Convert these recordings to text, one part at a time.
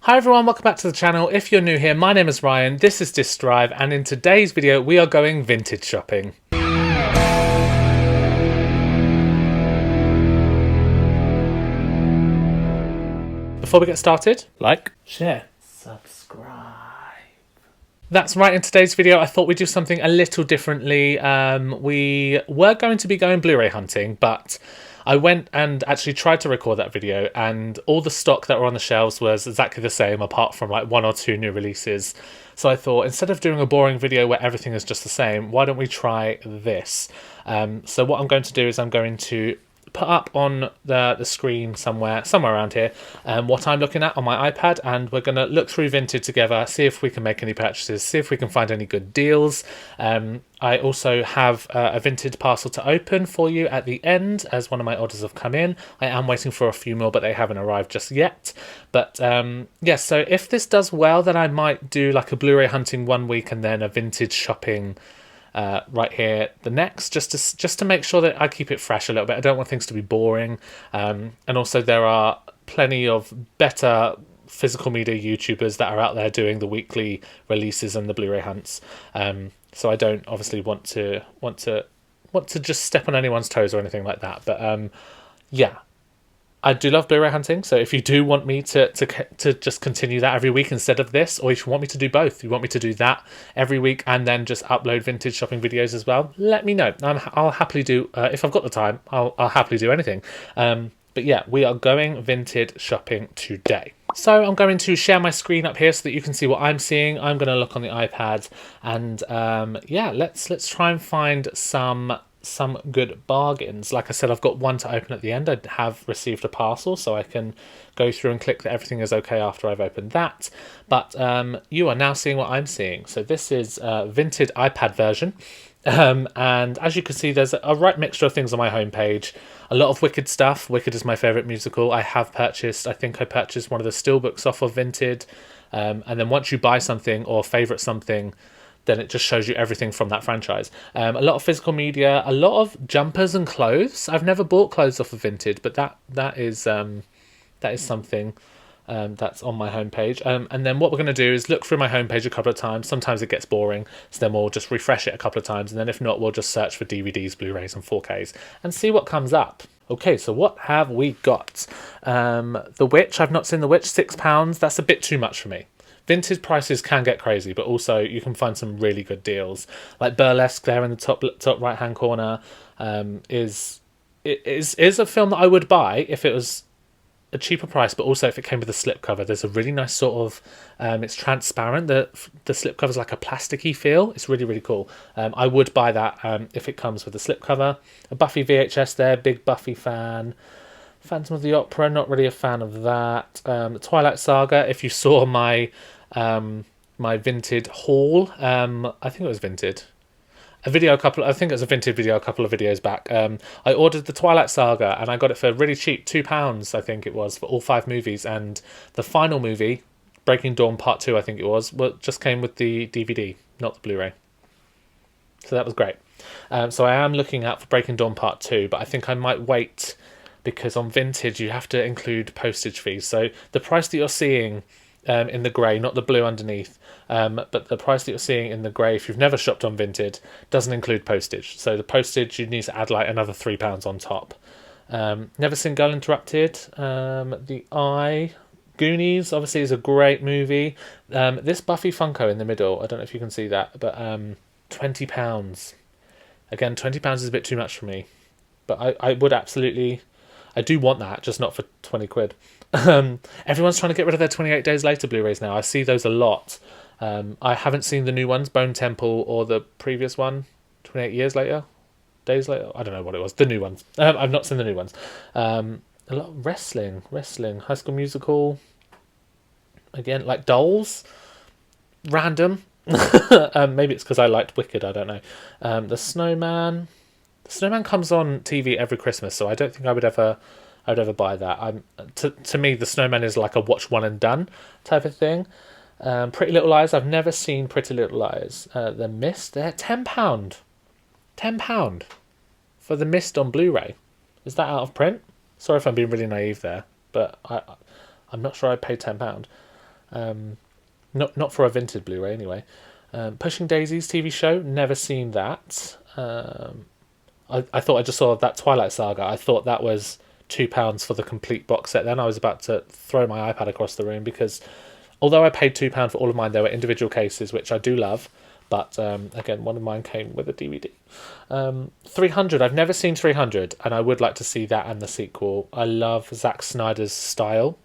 Hi everyone, welcome back to the channel. If you're new here, my name is Ryan, this is Disc Drive, and in today's video we are going vintage shopping. Before we get started, like, share, subscribe. That's right, in today's video I thought we'd do something a little differently. We were going to be going Blu-ray hunting, but I went and actually tried to record that video and all the stock that were on the shelves was exactly the same apart from like one or two new releases. So I thought instead of doing a boring video where everything is just the same, why don't we try this? So what I'm going to do is I'm going to put up on the screen somewhere around here what I'm looking at on my iPad, and we're going to look through Vinted together, see if we can make any purchases, see if we can find any good deals. I also have a Vinted parcel to open for you at the end as one of my orders have come in. I am waiting for a few more, but they haven't arrived just yet. But yeah, so if this does well, then I might do like a Blu-ray hunting one week and then a vintage shopping right here the next, just to make sure that I keep it fresh a little bit. I don't want things to be boring, and also there are plenty of better physical media YouTubers that are out there doing the weekly releases and the Blu-ray hunts, so I don't obviously want to just step on anyone's toes or anything like that. But yeah, I do love Blu-ray hunting, so if you do want me to just continue that every week instead of this, or if you want me to do both, you want me to do that every week and then just upload vintage shopping videos as well, let me know. I'll happily do, if I've got the time, I'll happily do anything. But yeah, we are going vintage shopping today. So I'm going to share my screen up here so that you can see what I'm seeing. I'm going to look on the iPad and yeah, let's try and find some good bargains. Like I said, I've got one to open at the end. I have received a parcel, so I can go through and click that everything is okay after I've opened that. But you are now seeing what I'm seeing. So this is a Vinted iPad version. And as you can see, there's a right mixture of things on my homepage. A lot of Wicked stuff. Wicked is my favourite musical. I think I purchased one of the steelbooks off of Vinted. And then once you buy something or favourite something, then it just shows you everything from that franchise. A lot of physical media, a lot of jumpers and clothes. I've never bought clothes off of Vinted, but that is something that's on my homepage. And then what we're going to do is look through my homepage a couple of times. Sometimes it gets boring, so then we'll just refresh it a couple of times, and then if not, we'll just search for DVDs, Blu-rays and 4Ks and see what comes up. Okay, so what have we got? The Witch. I've not seen The Witch. £6. That's a bit too much for me. Vintage prices can get crazy, but also you can find some really good deals. Like Burlesque there in the top right hand corner is a film that I would buy if it was a cheaper price, but also if it came with a slipcover. There's a really nice sort of it's transparent. The slipcover's like a plasticky feel. It's really, really cool. I would buy that if it comes with a slipcover. A Buffy VHS there, big Buffy fan. Phantom of the Opera, not really a fan of that. The Twilight Saga, if you saw my my Vinted haul, I think it was Vinted. I think it was a Vinted video a couple of videos back. I ordered the Twilight Saga and I got it for really cheap, £2 I think it was, for all 5 movies. And the final movie, Breaking Dawn Part 2 I think it was, just came with the DVD, not the Blu-ray. So that was great. So I am looking out for Breaking Dawn Part 2, but I think I might wait, because on Vintage you have to include postage fees. So the price that you're seeing in the grey, not the blue underneath, but the price that you're seeing in the grey, if you've never shopped on Vinted, doesn't include postage. So the postage, you need to add like another £3 on top. Never Seen Girl Interrupted. The Eye. Goonies obviously is a great movie. This Buffy Funko in the middle, I don't know if you can see that, but £20. Again, £20 is a bit too much for me, but I would absolutely, I do want that, just not for 20 quid. Everyone's trying to get rid of their 28 Days Later Blu-rays now. I see those a lot. I haven't seen the new ones, Bone Temple, or the previous one, 28 Years Later, Days Later. I don't know what it was. The new ones. I've not seen the new ones. A lot of wrestling, High School Musical. Again, like Dolls. Random. Maybe it's because I liked Wicked. I don't know. The Snowman. The Snowman comes on TV every Christmas, so I don't think I would ever buy that. To me, the Snowman is like a watch one and done type of thing. Pretty Little Lies. I've never seen Pretty Little Lies. The Mist. They're £10. £10 for The Mist on Blu-ray. Is that out of print? Sorry if I'm being really naive there, but I'm not sure I paid £10. Not for a Vinted Blu-ray anyway. Pushing Daisies TV show, never seen that. I thought I just saw that Twilight Saga. I thought that was £2 for the complete box set. Then I was about to throw my iPad across the room because although I paid £2 for all of mine, there were individual cases, which I do love. But again, one of mine came with a DVD. 300, I've never seen 300, and I would like to see that and the sequel. I love Zack Snyder's style,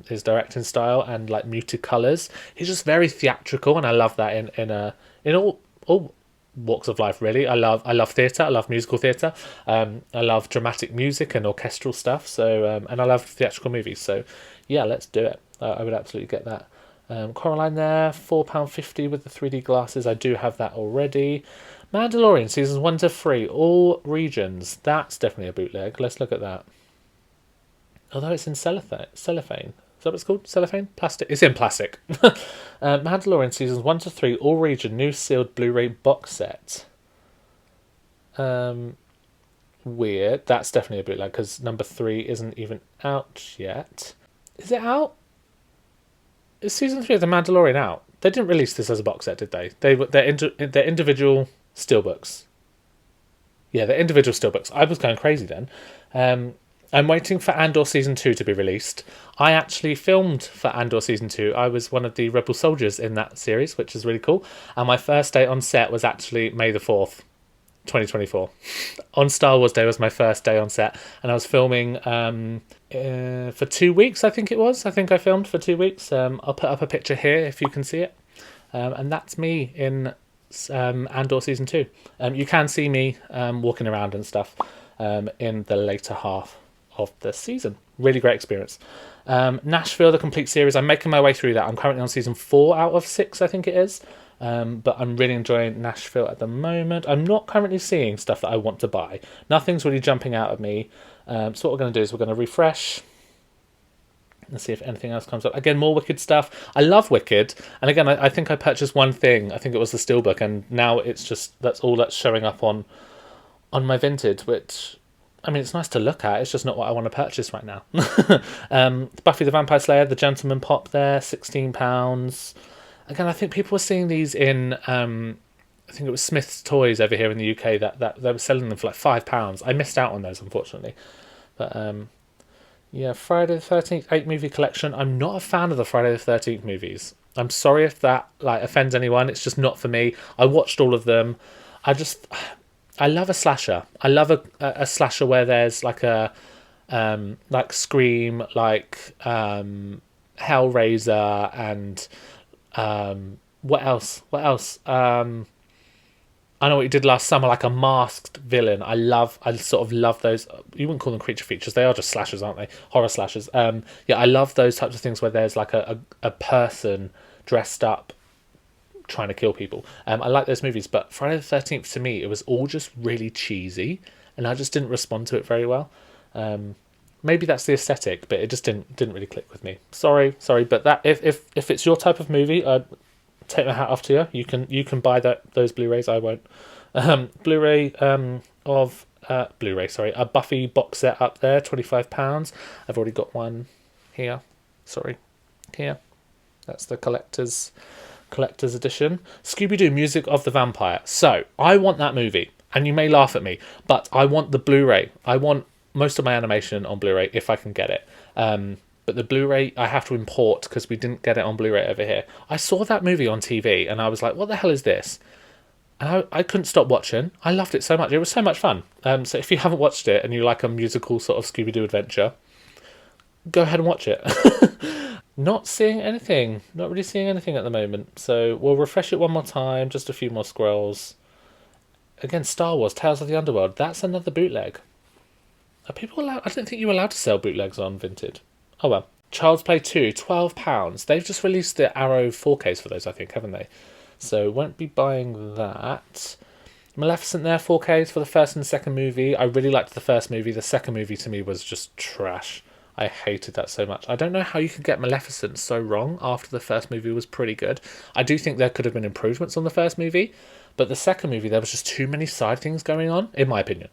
his directing style, and like muted colours. He's just very theatrical, and I love that in all walks of life, really. I love theatre. I love musical theatre. I love dramatic music and orchestral stuff. So and I love theatrical movies. So yeah, let's do it. I would absolutely get that. Coraline there, £4.50 with the 3D glasses. I do have that already. Mandalorian seasons 1 to 3, all regions. That's definitely a bootleg. Let's look at that. Although it's in cellophane. Is that what it's called? Cellophane? Plastic? It's in plastic. Mandalorian seasons 1 to 3, all region, new sealed Blu-ray box set. Weird. That's definitely a bootleg because number 3 isn't even out yet. Is it out? Is season 3 of The Mandalorian out? They didn't release this as a box set, did they? They're individual steelbooks. Yeah, they're individual steelbooks. I was going crazy then. I'm waiting for Andor season 2 to be released. I actually filmed for Andor season 2. I was one of the Rebel soldiers in that series, which is really cool. And my first day on set was actually May the 4th, 2024. On Star Wars Day was my first day on set, and I was filming for 2 weeks, I think it was. I think I filmed for 2 weeks. I'll put up a picture here if you can see it. And that's me in Andor season 2. You can see me walking around and stuff in the later half of the season. Really great experience. Nashville, the complete series. I'm making my way through that. I'm currently on season 4 out of 6, I think it is. But I'm really enjoying Nashville at the moment. I'm not currently seeing stuff that I want to buy. Nothing's really jumping out at me. So what we're going to do is we're going to refresh and see if anything else comes up. Again, more Wicked stuff. I love Wicked. And again, I think I purchased one thing. I think it was the steelbook. And now it's just, that's all that's showing up on my Vinted, which, I mean, it's nice to look at. It's just not what I want to purchase right now. Buffy the Vampire Slayer, the Gentleman Pop there, £16. Again, I think people were seeing these in, I think it was Smith's Toys over here in the UK that they were selling them for like £5. I missed out on those, unfortunately. But yeah, Friday the 13th 8-movie collection. I'm not a fan of the Friday the 13th movies. I'm sorry if that like offends anyone. It's just not for me. I watched all of them. I love a slasher. I love a slasher where there's like a like Scream, like Hellraiser, and what else? I know what you did last summer, like a masked villain. I sort of love those. You wouldn't call them creature features. They are just slashers, aren't they? Horror slashers. Yeah, I love those types of things where there's like a person dressed up trying to kill people. I like those movies, but Friday the 13th, to me, it was all just really cheesy, and I just didn't respond to it very well. Maybe that's the aesthetic, but it just didn't really click with me. Sorry, but that if it's your type of movie, take my hat off to you. You can buy those Blu-rays. I won't. Blu-ray of a Buffy box set up there, £25. I've already got one here. Here. That's the collector's edition. Scooby-Doo, Music of the Vampire. So I want that movie, and you may laugh at me, but I want the Blu-ray. I want most of my animation on Blu-ray if I can get it. But the Blu-ray I have to import because we didn't get it on Blu-ray over here. I saw that movie on TV and I was like, what the hell is this? And I couldn't stop watching. I loved it so much. It was so much fun. So if you haven't watched it and you like a musical sort of Scooby-Doo adventure, go ahead and watch it. Not really seeing anything at the moment. So we'll refresh it one more time. Just a few more scrolls. Again, Star Wars, Tales of the Underworld. That's another bootleg. Are people allowed? I don't think you're allowed to sell bootlegs on Vinted. Oh well. Child's Play 2, £12. They've just released the Arrow 4Ks for those, I think, haven't they? So won't be buying that. Maleficent there, 4Ks for the first and second movie. I really liked the first movie. The second movie to me was just trash. I hated that so much. I don't know how you could get Maleficent so wrong after the first movie was pretty good. I do think there could have been improvements on the first movie, but the second movie, there was just too many side things going on, in my opinion.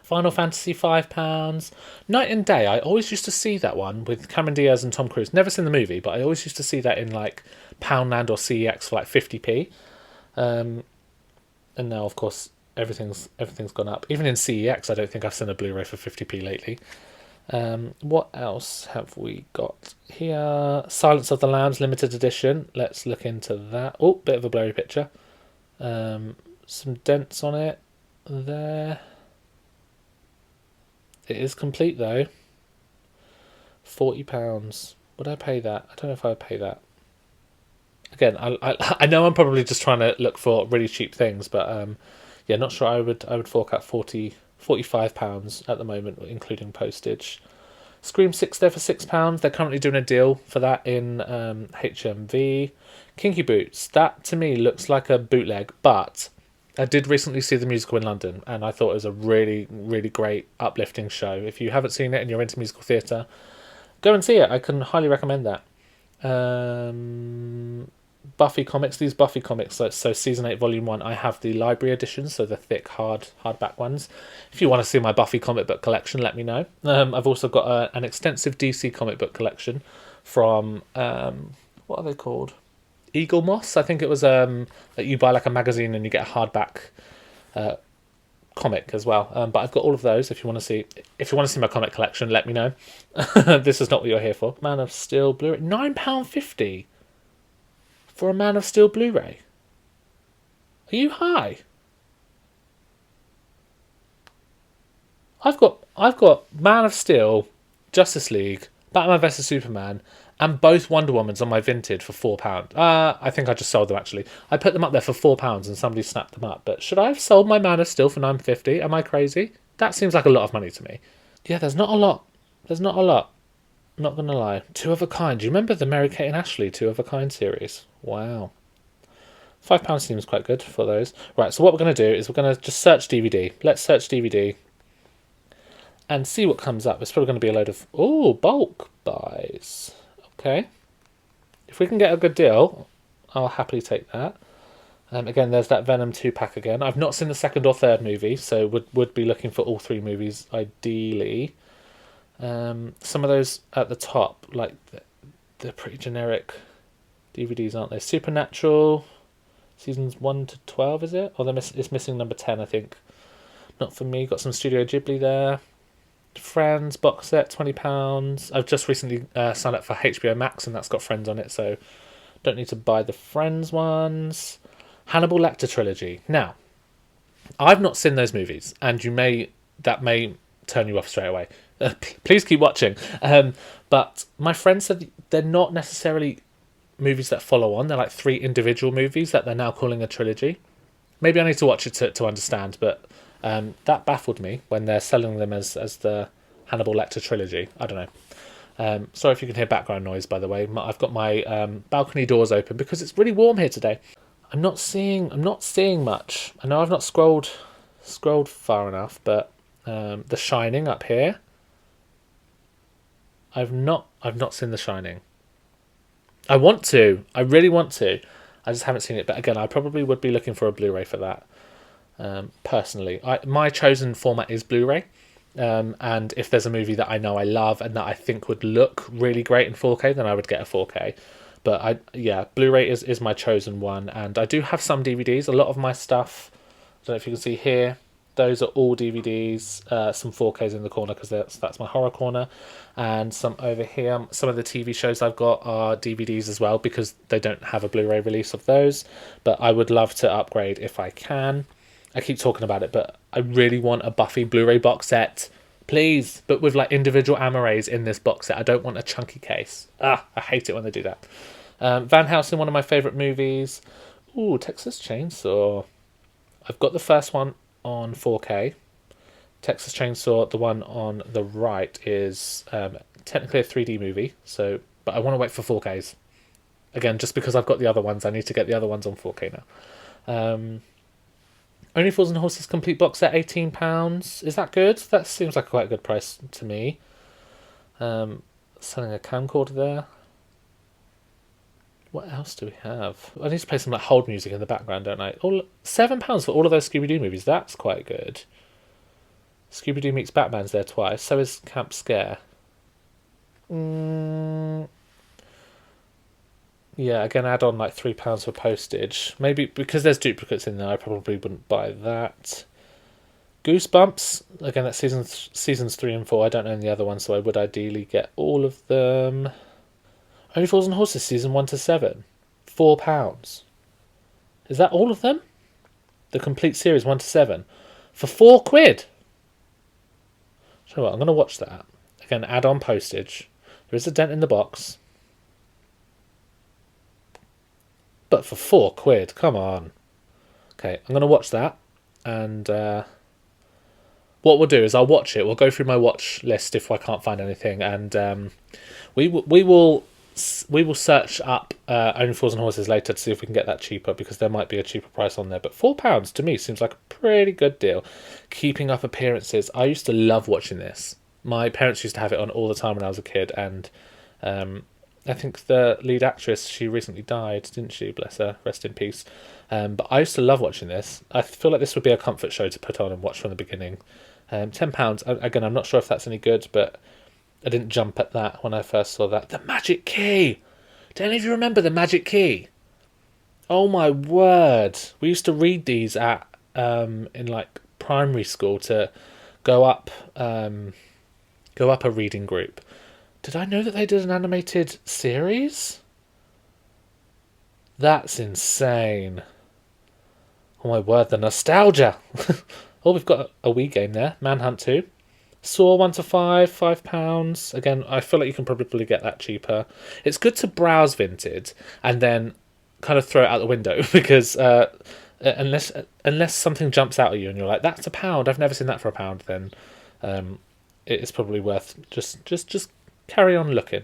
Final Fantasy £5. Night and Day, I always used to see that one with Cameron Diaz and Tom Cruise. Never seen the movie, but I always used to see that in like Poundland or CEX for like 50p. And now, of course, everything's gone up. Even in CEX, I don't think I've seen a Blu-ray for 50p lately. What else have we got here? Silence of the Lambs limited edition. Let's look into that. Oh, bit of a blurry picture. Some dents on it there. It is complete though. £40. Would I pay that? I don't know if I would pay that. Again, I know I'm probably just trying to look for really cheap things, but yeah, not sure I would fork out £45 at the moment, including postage. Scream 6 there for £6. They're currently doing a deal for that in HMV. Kinky Boots, that to me looks like a bootleg, but I did recently see the musical in London, and I thought it was a really, really great, uplifting show. If you haven't seen it and you're into musical theatre, go and see it. I can highly recommend that. Buffy comics, these Buffy comics, so season 8 volume 1, I have the library editions, so the thick hardback ones. If you want to see my Buffy comic book collection, let me know. I've also got an extensive DC comic book collection from what are they called, Eagle Moss, I think it was, that you buy like a magazine and you get a hardback comic as well. But I've got all of those. If you want to see my comic collection, let me know. This is not what you're here for. Man of Steel Blu-ray, £9.50 for a Man of Steel Blu-ray. Are you high? I've got Man of Steel, Justice League, Batman vs Superman, and both Wonder Womans on my Vinted for £4. I think I just sold them actually. I put them up there for £4 and somebody snapped them up. But should I have sold my Man of Steel for £9.50? Am I crazy? That seems like a lot of money to me. Yeah, there's not a lot. I'm not gonna lie. Two of a Kind. Do you remember the Mary Kate and Ashley Two of a Kind series? Wow. £5 seems quite good for those. Right, so what we're going to do is we're going to just search DVD. Let's search DVD and see what comes up. It's probably going to be a load of, bulk buys. Okay. If we can get a good deal, I'll happily take that. Again, there's that Venom 2-pack again. I've not seen the second or third movie, so would be looking for all three movies, ideally. Some of those at the top, like, they're pretty generic DVDs, aren't they? Supernatural, seasons 1 to 12, is it? Or it's missing number 10, I think. Not for me. Got some Studio Ghibli there. Friends box set, £20. I've just recently signed up for HBO Max, and that's got Friends on it, so don't need to buy the Friends ones. Hannibal Lecter trilogy. Now, I've not seen those movies, and that may turn you off straight away. Please keep watching. But my friend said they're not necessarily movies that follow on. They're like 3 individual movies that they're now calling a trilogy. Maybe I need to watch it to understand, but that baffled me when they're selling them as the Hannibal Lecter trilogy. I don't know. Sorry if you can hear background noise, by the way. I've got my balcony doors open because it's really warm here today. I'm not seeing much. I know I've not scrolled far enough, but The Shining up here. I've not seen The Shining. I want to. I really want to. I just haven't seen it. But again, I probably would be looking for a Blu-ray for that. Personally, my chosen format is Blu-ray. And if there's a movie that I know I love and that I think would look really great in 4K, then I would get a 4K. But Blu-ray is my chosen one. And I do have some DVDs. A lot of my stuff, I don't know if you can see here, those are all DVDs. Some 4Ks in the corner because that's my horror corner. And some over here. Some of the TV shows I've got are DVDs as well because they don't have a Blu-ray release of those. But I would love to upgrade if I can. I keep talking about it, but I really want a Buffy Blu-ray box set. Please, but with like individual Amarays in this box set. I don't want a chunky case. I hate it when they do that. Van Helsing, one of my favourite movies. Ooh, Texas Chainsaw. I've got the first one on 4K. Texas Chainsaw, the one on the right, is technically a 3D movie, but I want to wait for 4Ks. Again, just because I've got the other ones, I need to get the other ones on 4K now. Only Fools and Horses complete box set, £18. Is that good? That seems like quite a good price to me. Selling a camcorder there. What else do we have? I need to play some like hold music in the background, don't I? £7 for all of those Scooby-Doo movies. That's quite good. Scooby-Doo meets Batman's there twice. So is Camp Scare. Yeah, again, add on like £3 for postage. Maybe because there's duplicates in there, I probably wouldn't buy that. Goosebumps. Again, that's seasons 3 and 4. I don't know the other ones, so I would ideally get all of them. Only Fools and Horses, season 1 to 7. £4. Is that all of them? The complete series 1 to 7. For £4. So what, I'm going to watch that. Again, add on postage. There is a dent in the box. But for £4, come on. Okay, I'm going to watch that. And what we'll do is I'll watch it. We'll go through my watch list if I can't find anything. And we will search up Only Fools and Horses later to see if we can get that cheaper, because there might be a cheaper price on there. But £4 to me seems like a pretty good deal. Keeping Up Appearances. I used to love watching this. My parents used to have it on all the time when I was a kid, and I think the lead actress, she recently died, didn't she? Bless her, rest in peace. But I used to love watching this. I feel like this would be a comfort show to put on and watch from the beginning. £10. Again, I'm not sure if that's any good, but I didn't jump at that when I first saw that. The Magic Key! Do any of you remember The Magic Key? Oh my word! We used to read these at in like primary school to go up a reading group. Did I know that they did an animated series? That's insane. Oh my word, the nostalgia! Oh, we've got a Wii game there. Manhunt 2. Saw 1 to 5, £5. Again, I feel like you can probably get that cheaper. It's good to browse Vinted and then kind of throw it out the window, because unless something jumps out at you and you're like, that's £1, I've never seen that for £1, then it is probably worth just carry on looking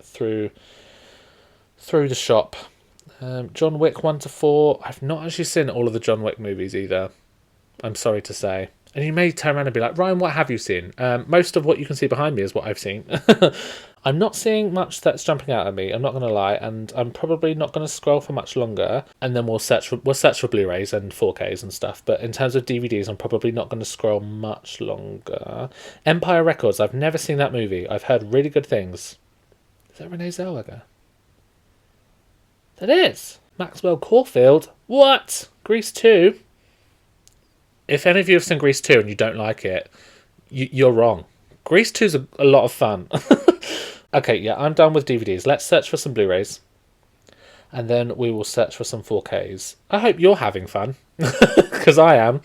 through the shop. John Wick 1 to 4. I've not actually seen all of the John Wick movies either, I'm sorry to say. And you may turn around and be like, Ryan, what have you seen? Most of what you can see behind me is what I've seen. I'm not seeing much that's jumping out at me, I'm not going to lie, and I'm probably not going to scroll for much longer, and then we'll search for Blu-rays and 4Ks and stuff. But in terms of DVDs, I'm probably not going to scroll much longer. Empire Records, I've never seen that movie. I've heard really good things. Is that Renee Zellweger? That is! Maxwell Caulfield. What? Grease 2? If any of you have seen Grease 2 and you don't like it, you're wrong. Grease 2 is a lot of fun. Okay, yeah, I'm done with DVDs. Let's search for some Blu-rays. And then we will search for some 4Ks. I hope you're having fun. Because I am.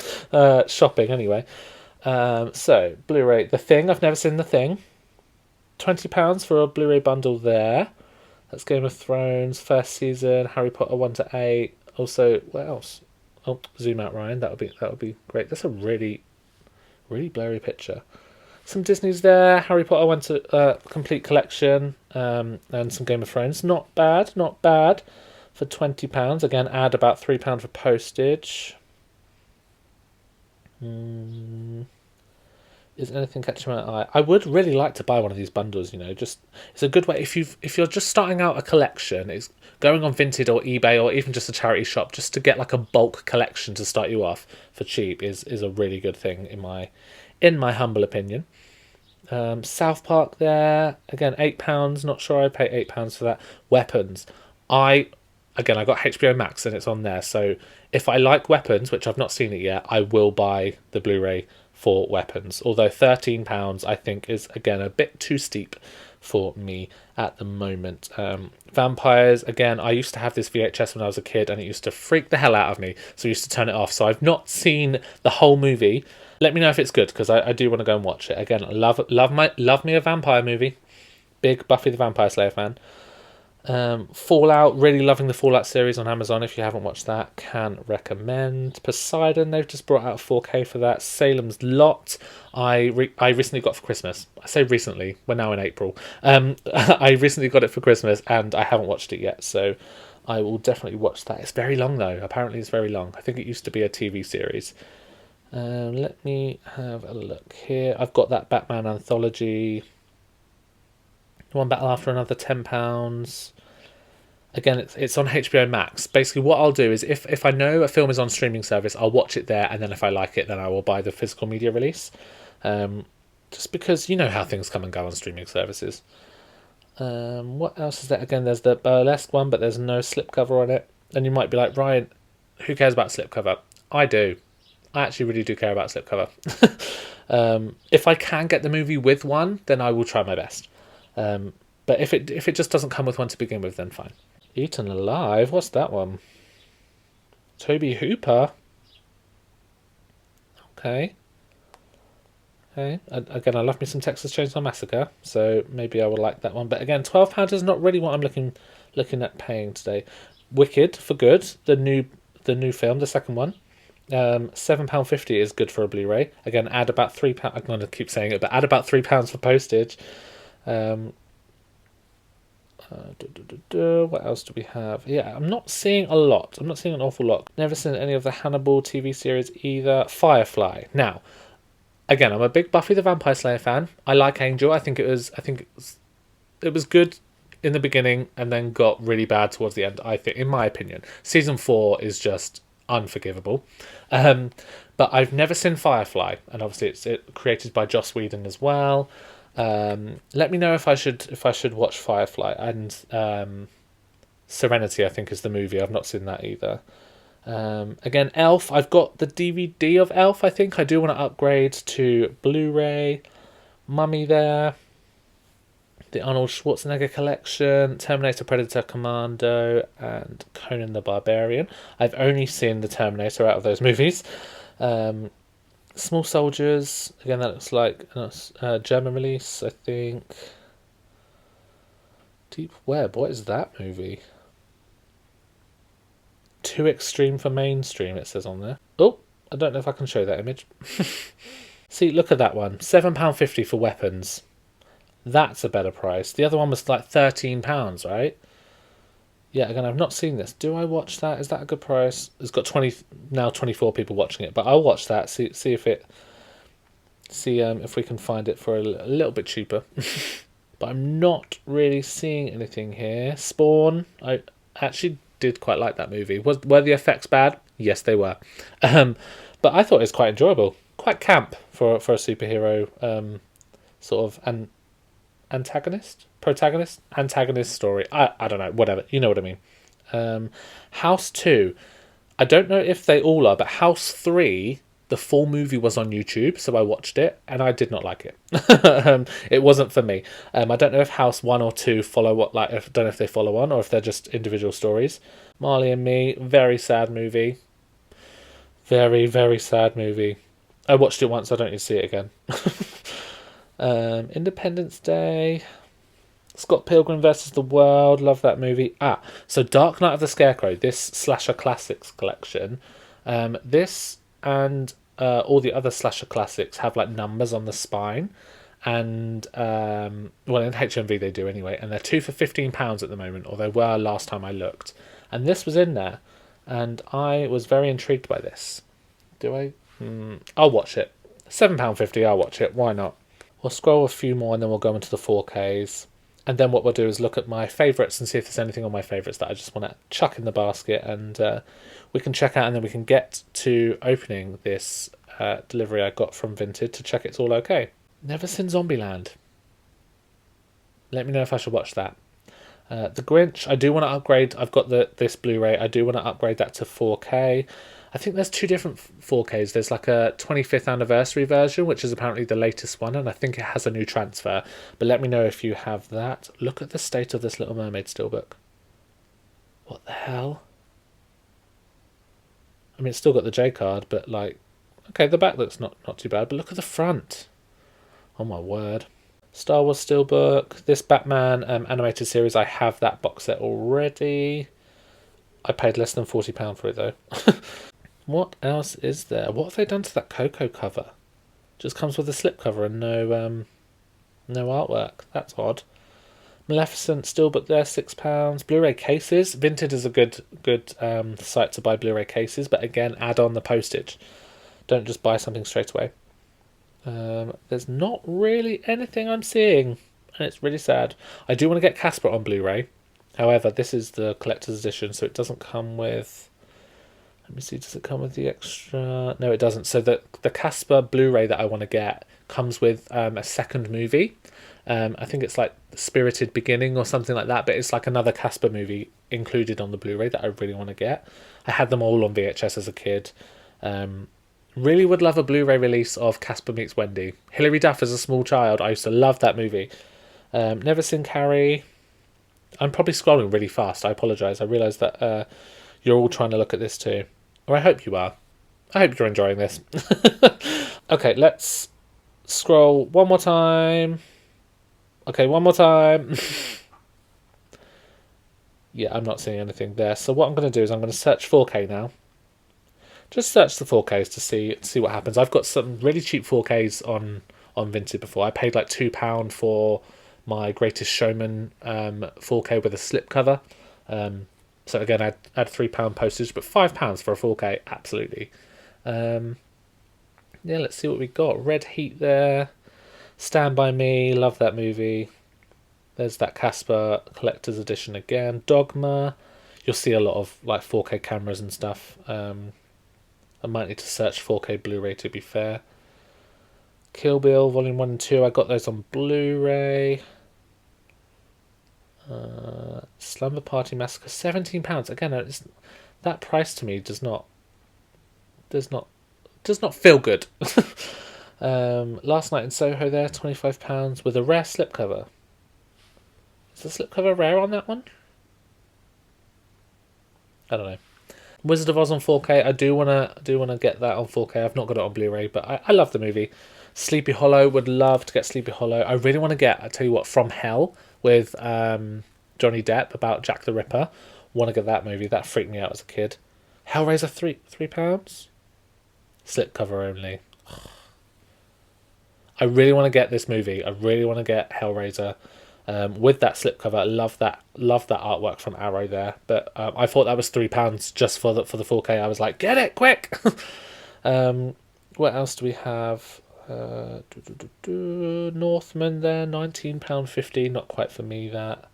Shopping, anyway. So, Blu-ray. The Thing. I've never seen The Thing. £20 for a Blu-ray bundle there. That's Game of Thrones, first season, Harry Potter 1 to 8. Also, what else? Oh, zoom out, Ryan. That would be great. That's a really, really blurry picture. Some Disney's there. Harry Potter 1 to complete collection, and some Game of Thrones. Not bad for £20. Again, add about £3 for postage. Is anything catching my eye? I would really like to buy one of these bundles, just it's a good way if you're just starting out a collection, it's going on Vinted or eBay or even just a charity shop, just to get like a bulk collection to start you off for cheap is a really good thing in my humble opinion. South Park there, again, £8, not sure I'd pay £8 for that. Weapons. I got HBO Max and it's on there, so if I like Weapons, which I've not seen it yet, I will buy the Blu-ray for Weapons, although £13 I think is again a bit too steep for me at the moment. Vampires, again, I used to have this VHS when I was a kid and it used to freak the hell out of me, so I used to turn it off. So I've not seen the whole movie. Let me know if it's good, because I do want to go and watch it. Again, love me a vampire movie. Big Buffy the Vampire Slayer fan. Fallout, really loving the Fallout series on Amazon. If you haven't watched that, can recommend. Poseidon, they've just brought out 4K for that. Salem's Lot, I recently got for Christmas. I say recently, we're now in April. I recently got it for Christmas and I haven't watched it yet, so I will definitely watch that. It's very long though. Apparently it's very long. I think it used to be a TV series. Let me have a look here. I've got that Batman anthology. One Battle After Another, £10. Again, it's on HBO Max. Basically, what I'll do is if I know a film is on streaming service, I'll watch it there, and then if I like it, then I will buy the physical media release. Just because you know how things come and go on streaming services. What else is there? Again, there's the burlesque one, but there's no slipcover on it. And you might be like, Ryan, who cares about slipcover? I do. I actually really do care about slipcover. If I can get the movie with one, then I will try my best. But if it just doesn't come with one to begin with, then fine. Eaten Alive? What's that one? Toby Hooper? Okay. Again, I love me some Texas Chainsaw Massacre, so maybe I will like that one. But again, £12 is not really what I'm looking at paying today. Wicked for good, the new film, the second one. £7.50 is good for a Blu-ray. Again, add about £3. I'm going to keep saying it, but add about £3 for postage. What else do we have? Yeah, I'm not seeing a lot. I'm not seeing an awful lot. Never seen any of the Hannibal TV series either. Firefly. Now, again, I'm a big Buffy the Vampire Slayer fan. I like Angel. I think it was good in the beginning and then got really bad towards the end. I think, in my opinion, season 4 is just unforgivable. But I've never seen Firefly, and obviously it's created by Joss Whedon as well. Let me know if I should watch Firefly, and Serenity, I think, is the movie. I've not seen that either. Again, Elf. I've got the DVD of Elf. I think I do want to upgrade to Blu-ray. Mummy there. The Arnold Schwarzenegger collection, Terminator, Predator, Commando, and Conan the Barbarian. I've only seen the Terminator out of those movies. Small Soldiers, again, that looks like a German release, I think. Deep Web, what is that movie? Too extreme for mainstream, it says on there. Oh, I don't know if I can show that image. See, look at that one. £7.50 for Weapons. That's a better price. The other one was like £13, right? Yeah, again, I've not seen this. Do I watch that? Is that a good price? It's got 24 people watching it, but I'll watch that. See if we can find it for a little bit cheaper. But I'm not really seeing anything here. Spawn. I actually did quite like that movie. Were the effects bad? Yes, they were. But I thought it was quite enjoyable, quite camp for a superhero sort of antagonist story. I don't know, whatever, you know what I mean. House 2, I don't know if they all are, but House 3, the full movie was on YouTube, so I watched it and I did not like it. It wasn't for me. I don't know if House 1 or 2 follow I don't know if they follow on or if they're just individual stories. Marley and Me, very sad movie. Very, very sad movie. I watched it once, I don't need to see it again. Independence Day, Scott Pilgrim versus the World, love that movie. So Dark Knight of the Scarecrow, this slasher classics collection, this and all the other slasher classics have like numbers on the spine, and well, in HMV they do anyway, and they're 2 for £15 at the moment, or they were last time I looked, and this was in there, and I was very intrigued by this. I'll watch it. £7.50, I'll watch it, why not? We'll scroll a few more and then we'll go into the 4Ks. And then what we'll do is look at my favourites and see if there's anything on my favourites that I just want to chuck in the basket, and we can check out, and then we can get to opening this delivery I got from Vinted to check it's all okay. Never seen Zombieland. Let me know if I should watch that. The Grinch, I do want to upgrade. I've got this Blu-ray. I do want to upgrade that to 4K. I think there's 2 different 4Ks. There's like a 25th anniversary version, which is apparently the latest one, and I think it has a new transfer. But let me know if you have that. Look at the state of this Little Mermaid steelbook. What the hell? I mean, it's still got the J card, but like, okay, the back looks not too bad, but look at the front. Oh my word. Star Wars steelbook. This Batman animated series, I have that box set already. I paid less than £40 for it though. What else is there? What have they done to that Coco cover? Just comes with a slipcover and no artwork. That's odd. Maleficent steelbook there, £6. Blu-ray cases. Vinted is a good site to buy Blu-ray cases, but again, add on the postage. Don't just buy something straight away. There's not really anything I'm seeing, and it's really sad. I do want to get Casper on Blu-ray. However, this is the collector's edition, so it doesn't come with... Let me see, does it come with the extra? No, it doesn't. So the Casper Blu-ray that I want to get comes with a second movie. I think it's like Spirited Beginning or something like that, but it's like another Casper movie included on the Blu-ray that I really want to get. I had them all on VHS as a kid. Really would love a Blu-ray release of Casper Meets Wendy. Hilary Duff as a small child. I used to love that movie. Never seen Carrie. I'm probably scrolling really fast. I apologise. I realise that you're all trying to look at this too. Or I hope you are. I hope you're enjoying this. Okay, let's scroll one more time. Okay, one more time. Yeah, I'm not seeing anything there. So what I'm going to do is I'm going to search 4K now. Just search the 4Ks to see what happens. I've got some really cheap 4Ks on Vinted before. I paid like £2 for my Greatest Showman 4K with a slipcover. So again, I had £3 postage, but £5 for a 4K, absolutely. Yeah, let's see what we got. Red Heat there. Stand By Me, love that movie. There's that Casper Collector's Edition again. Dogma. You'll see a lot of like 4K cameras and stuff. I might need to search 4K Blu-ray to be fair. Kill Bill Volume 1 and 2. I got those on Blu-ray. Slumber Party Massacre, £17. Again, that price to me does not feel good. Last Night in Soho there, £25 with a rare slipcover. Is the slipcover rare on that one? I don't know. Wizard of Oz on 4K. I do wanna get that on 4K. I've not got it on Blu-ray, but I love the movie. Sleepy Hollow, would love to get Sleepy Hollow. I really want to get, I tell you what, From Hell with Johnny Depp about Jack the Ripper. Want to get that movie. That freaked me out as a kid. Hellraiser, £3. Slipcover only. I really want to get this movie. I really want to get Hellraiser with that slipcover. I love that artwork from Arrow there. But I thought that was £3 just for the 4K. I was like, get it quick. What else do we have? Northman there, £19.50. Not quite for me that.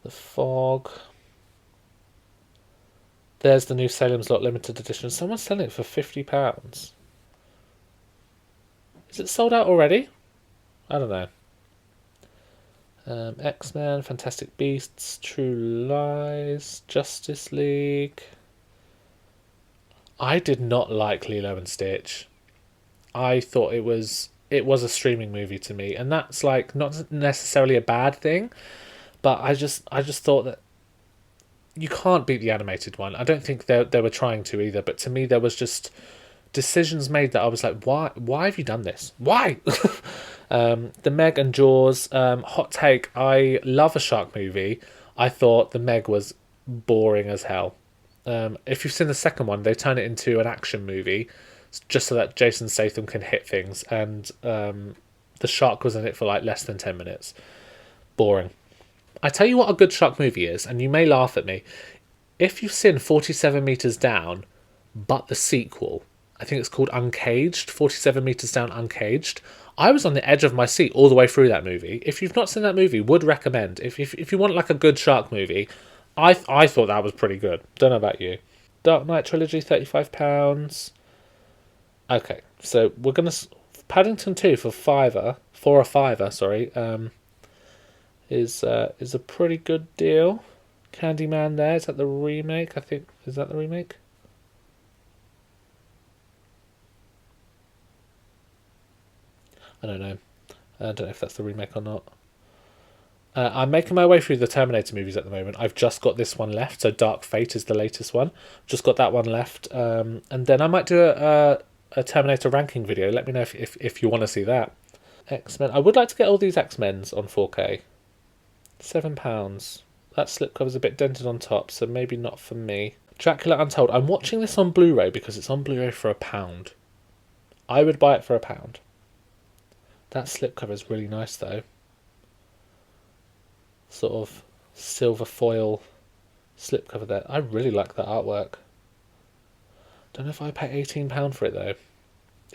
The Fog. There's the new Salem's Lot limited edition. Someone's selling it for £50. Is it sold out already? I don't know. X-Men, Fantastic Beasts, True Lies, Justice League. I did not like Lilo and Stitch. I thought it was a streaming movie to me, and that's like not necessarily a bad thing, but I just thought that you can't beat the animated one. I don't think they were trying to either, but to me there was just decisions made that I was like, why have you done this? Why? The Meg and Jaws, hot take, I love a shark movie. I thought the Meg was boring as hell. If you've seen the second one, they turn it into an action movie just so that Jason Statham can hit things, and the shark was in it for like less than 10 minutes. Boring. I tell you what a good shark movie is, and you may laugh at me. If you've seen 47 Meters Down, but the sequel, I think it's called Uncaged, 47 Meters Down Uncaged, I was on the edge of my seat all the way through that movie. If you've not seen that movie, would recommend. If you want like a good shark movie, I thought that was pretty good. Don't know about you. Dark Knight Trilogy, £35. Okay, so we're gonna Paddington 2 for a fiver. Sorry, is a pretty good deal. Candyman there, is that the remake? I think, is that the remake? I don't know. I don't know if that's the remake or not. I'm making my way through the Terminator movies at the moment. I've just got this one left, so Dark Fate is the latest one. Just got that one left, and then I might do a Terminator ranking video. Let me know if you want to see that. X-Men. I would like to get all these X-Men's on 4K. £7. That slipcover's a bit dented on top, so maybe not for me. Dracula Untold. I'm watching this on Blu-ray because it's on Blu-ray for £1. I would buy it for £1. That slipcover is really nice though. Sort of silver foil slipcover there. I really like that artwork. Don't know if I pay £18 for it though.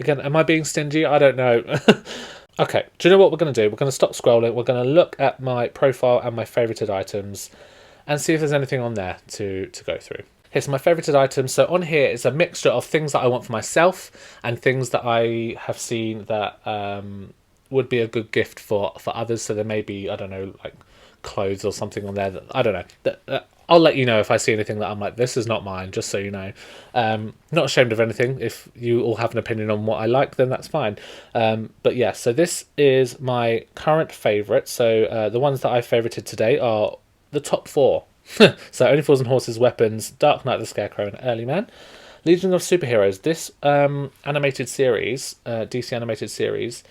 Again, am I being stingy? I don't know. Okay, do you know what we're going to do? We're going to stop scrolling. We're going to look at my profile and my favorited items. and see if there's anything on there to go through. Here's my favorited items. So on here is a mixture of things that I want for myself and things that I have seen that would be a good gift for others. So there may be, I don't know, like clothes or something on there that I don't know. I'll let you know if I see anything that I'm like, this is not mine, just so you know. Not ashamed of anything. If you all have an opinion on what I like, then that's fine. But yeah, so this is my current favourite. So the ones that I favorited today are the top 4. So Only Fools and Horses, Weapons, Dark Knight the Scarecrow, and Early Man. Legion of Superheroes. This animated series, DC animated series,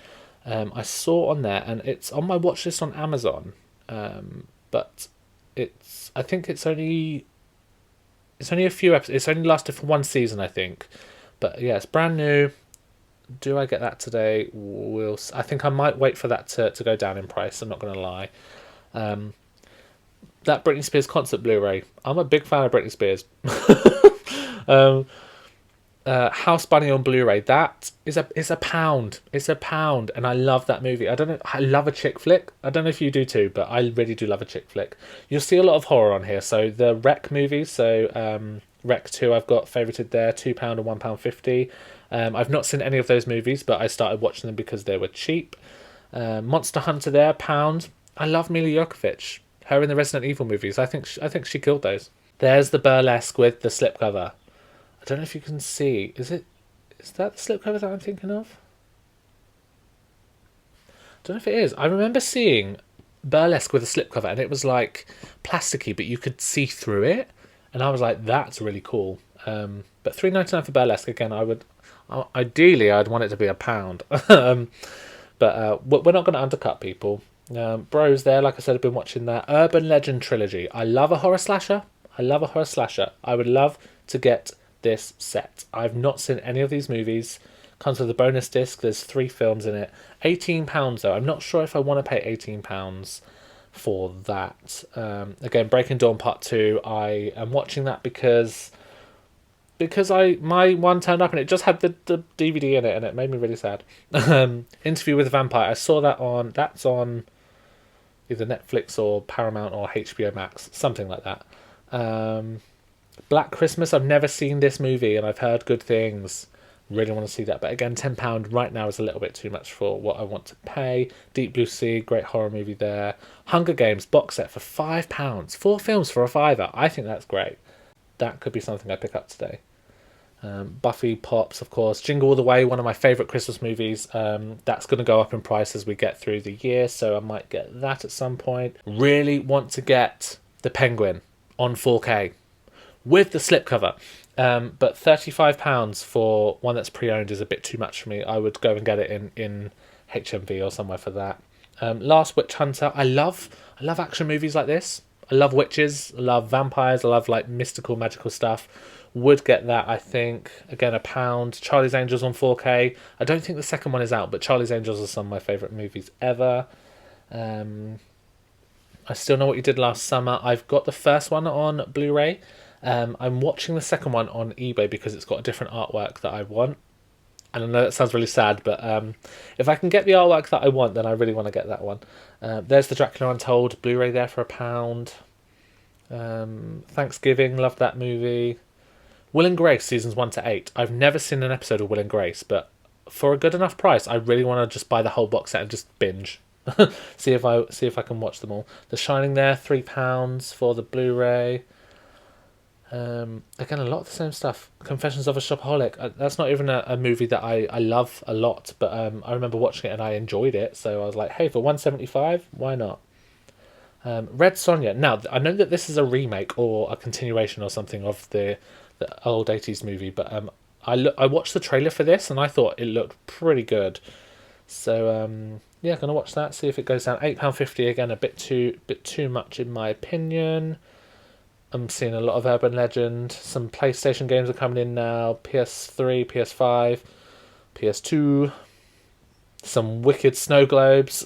I saw on there, and it's on my watch list on Amazon. But I think it's only a few episodes. It's only lasted for 1 season, I think. But yeah, it's brand new. Do I get that today? I think I might wait for that to go down in price. I'm not going to lie. That Britney Spears concert Blu-ray. I'm a big fan of Britney Spears. House Bunny on Blu-ray. That is a pound. It's a pound, and I love that movie. I don't know. I love a chick flick. I don't know if you do too, but I really do love a chick flick. You'll see a lot of horror on here. So the Wreck movies. So Wreck 2, I've got favorited there. £2 and £1.50. I've not seen any of those movies, but I started watching them because they were cheap. Monster Hunter there, £1. I love Mila Jovovich. Her in the Resident Evil movies. I think she killed those. There's the Burlesque with the slipcover. I don't know if you can see. Is that the slipcover that I'm thinking of? I don't know if it is. I remember seeing Burlesque with a slipcover, and it was like plasticky, but you could see through it, and I was like, that's really cool. But £3.99 for Burlesque again. Ideally I'd want it to be £1. But we're not going to undercut people. Bros there, like I said, I've been watching that Urban Legend trilogy. I love a horror slasher. I would love to get this set. I've not seen any of these movies. Comes with a bonus disc. There's 3 films in it. £18 though. I'm not sure if I want to pay £18 for that. Again, Breaking Dawn Part 2. I am watching that because my one turned up and it just had the DVD in it, and it made me really sad. Interview with a Vampire. I saw that's on either Netflix or Paramount or HBO Max, something like that. Black Christmas. I've never seen this movie and I've heard good things. Really want to see that, but again, £10 right now is a little bit too much for what I want to pay. Deep Blue Sea, great horror movie there. Hunger Games box set for £5. 4 films for a £5. I think that's great. That could be something I pick up today. Buffy pops, of course. Jingle All the Way, one of my favourite Christmas movies. That's going to go up in price as we get through the year, so I might get that at some point. Really want to get The Penguin on 4K with the slipcover. But £35 for one that's pre-owned is a bit too much for me. I would go and get it in HMV or somewhere for that. Last Witch Hunter. I love action movies like this. I love witches. I love vampires. I love like mystical, magical stuff. Would get that, I think. Again, £1. Charlie's Angels on 4K. I don't think the second one is out, but Charlie's Angels are some of my favourite movies ever. I Still Know What You Did Last Summer. I've got the first one on Blu-ray. I'm watching the second one on eBay because it's got a different artwork that I want. And I know that sounds really sad, but if I can get the artwork that I want, then I really want to get that one. There's the Dracula Untold Blu-ray there for £1. Thanksgiving, loved that movie. Will and Grace seasons 1 to 8. I've never seen an episode of Will and Grace, but for a good enough price, I really want to just buy the whole box set and just binge. see if I can watch them all. The Shining there, £3 for the Blu-ray. Again, a lot of the same stuff. Confessions of a Shopaholic. That's not even a movie that I love a lot, but I remember watching it and I enjoyed it, so I was like, hey, for $175, why not? Red Sonja. Now, I know that this is a remake or a continuation or something of the old 80s movie, but I watched the trailer for this and I thought it looked pretty good. So yeah, gonna watch that, see if it goes down. £8.50 again, a bit too much in my opinion. I'm seeing a lot of Urban Legend. Some PlayStation games are coming in now. PS3, PS5, PS2. Some wicked snow globes.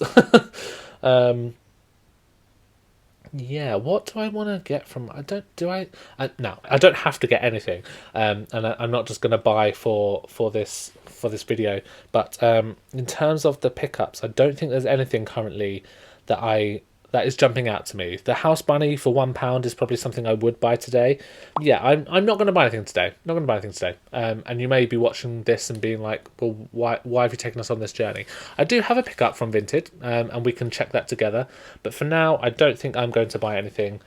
Yeah, what do I want to get from... I don't have to get anything. And I'm not just going to buy for this video. But in terms of the pickups, I don't think there's anything currently that I that is jumping out to me. The house bunny for £1 is probably something I would buy today. Yeah, I'm not going to buy anything today. Not going to buy anything today. And you may be watching this and being like, well, why have you taken us on this journey? I do have a pickup from Vinted, and we can check that together. But for now, I don't think I'm going to buy anything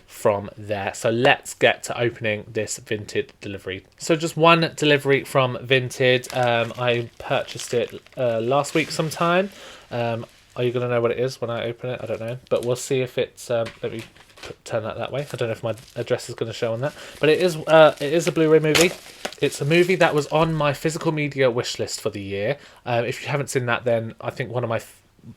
from there. So let's get to opening this Vinted delivery. So just one delivery from Vinted. I purchased it last week sometime. Are you going to know what it is when I open it? I don't know, but we'll see if it's let me turn that way. I don't know if my address is going to show on that, but it is a Blu-ray movie. It's a movie that was on my physical media wish list for the year. If you haven't seen that, then I think one of my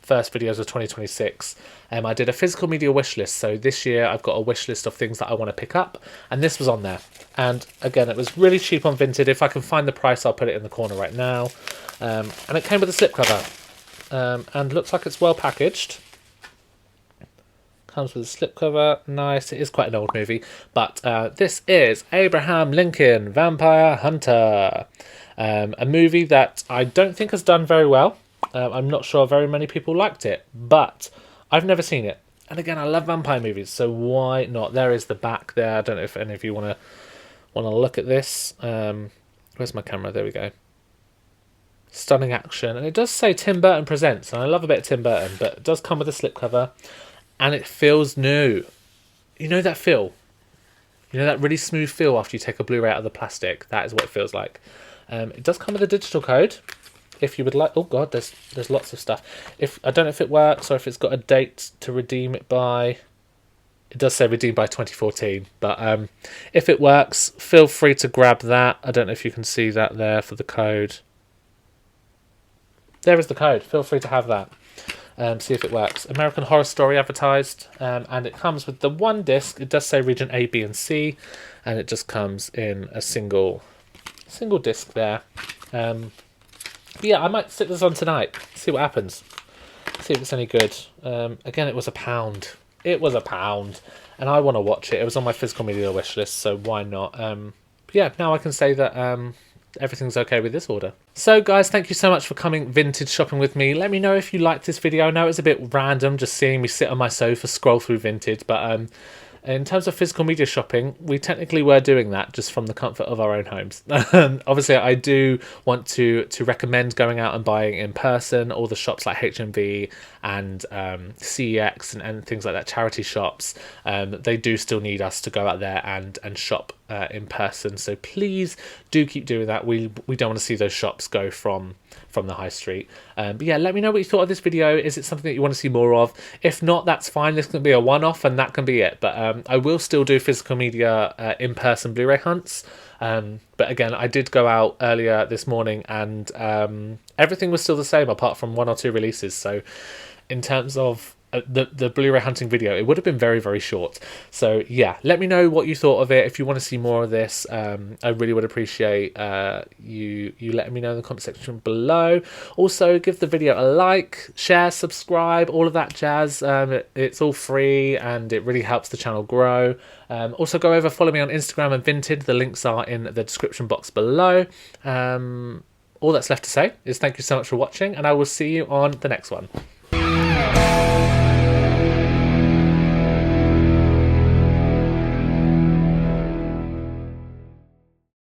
first videos of 2026, I did a physical media wish list. So this year I've got a wish list of things that I want to pick up, and this was on there. And again, it was really cheap on Vinted. If I can find the price, I'll put it in the corner right now. And it came with a slipcover, and looks like it's well packaged. Comes with a slipcover. Nice. It is quite an old movie, but this is Abraham Lincoln Vampire Hunter, a movie that I don't think has done very well. I'm not sure very many people liked it, but I've never seen it. And again, I love vampire movies, so why not? There is the back there. I don't know if any of you want to look at this. Where's my camera? There we go. Stunning action, and it does say Tim Burton Presents, and I love a bit of Tim Burton, but it does come with a slipcover, and it feels new. You know that feel? You know that really smooth feel after you take a Blu-ray out of the plastic? That is what it feels like. It does come with a digital code. If you would like, oh god, there's lots of stuff. I don't know if it works or if it's got a date to redeem it by. It does say redeem by 2014, but if it works, feel free to grab that. I don't know if you can see that there for the code. There is the code. Feel free to have that. See if it works. American Horror Story advertised, and it comes with the one disc. It does say region A, B, and C, and it just comes in a single disc there. But yeah, I might stick this on tonight, see what happens, see if it's any good. Again, it was £1. It was £1, and I want to watch it. It was on my physical media wish list, so why not? But yeah, now I can say that everything's okay with this order. So guys, thank you so much for coming vintage shopping with me. Let me know if you liked this video. I know it's a bit random just seeing me sit on my sofa, scroll through Vinted, but in terms of physical media shopping, we technically were doing that just from the comfort of our own homes. Obviously, I do want to recommend going out and buying in person. All the shops like HMV and CEX and things like that, charity shops, they do still need us to go out there and shop in person. So please do keep doing that. We don't want to see those shops go from the high street. But yeah, let me know what you thought of this video. Is it something that you want to see more of? If not, that's fine. This can be a one-off and that can be it. But I will still do physical media in-person Blu-ray hunts. But again, I did go out earlier this morning and everything was still the same apart from 1 or 2 releases. So in terms of the Blu-ray hunting video, it would have been very, very short. So yeah, let me know what you thought of it. If you want to see more of this, I really would appreciate you letting me know in the comment section below. Also, give the video a like, share, subscribe, all of that jazz. It's all free and it really helps the channel grow. Also, go over, follow me on Instagram and Vinted. The links are in the description box below. All that's left to say is thank you so much for watching, and I will see you on the next one.